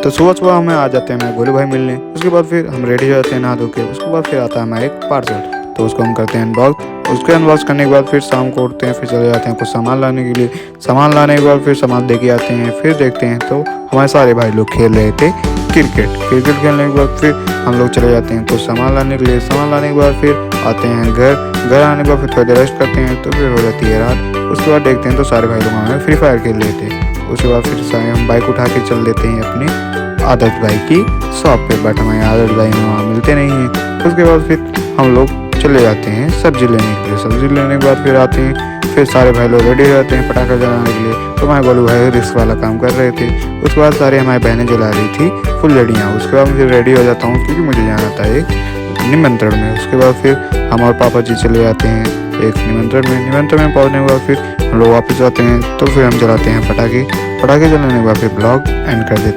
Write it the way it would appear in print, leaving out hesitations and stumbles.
तो सुबह सुबह हमें आ जाते हैं हमारे गोलू भाई मिलने। उसके बाद फिर हम रेडी हो जाते हैं नहा धो के। उसके बाद फिर आता है हमारा एक पार्सल, तो उसको हम करते हैं अनबॉक्स। उसके अनबॉक्स करने के बाद फिर शाम को उठते हैं, फिर चले जाते हैं कुछ सामान लाने के लिए। सामान लाने के बाद फिर सामान दे के आते हैं। फिर देखते हैं तो हमारे सारे भाई लोग खेल रहे थे क्रिकेट खेलने के बाद फिर हम लोग चले जाते हैं कुछ सामान लाने के लिए। सामान लाने के बाद फिर आते हैं घर आने के बाद फिर थोड़ी देर रेस्ट करते हैं, तो फिर हो जाती है रात। उसके बाद देखते हैं तो सारे भाई लोग हमें फ्री फायर खेल रहे थे। उसके बाद फिर सारे हम बाइक उठा के चल देते हैं अपने आदर्श भाई की शॉप पे, बट हमारे आदर्श भाई वहाँ मिलते नहीं हैं। उसके बाद फिर हम लोग चले जाते हैं सब्जी लेने के लिए। सब्जी लेने के बाद फिर आते हैं, फिर सारे भाई लोग रेडी हो जाते हैं पटाखा जलाने के लिए। तो हमारे गोलू भाई रिस्क वाला काम कर रहे थे। उसके बाद सारे हमारी बहनें जला रही थी फुलझड़ियाँ। उसके बाद फिर रेडी हो जाता हूँ क्योंकि मुझे जाना था एक निमंत्रण में। उसके बाद फिर हम और पापा जी चले जाते हैं एक निमंत्रण में पहुँचने के बाद फिर हम लोग वापस आते हैं। तो फिर हम जलाते हैं पटाखे जलाने के बाद फिर ब्लॉग एंड कर देते हैं।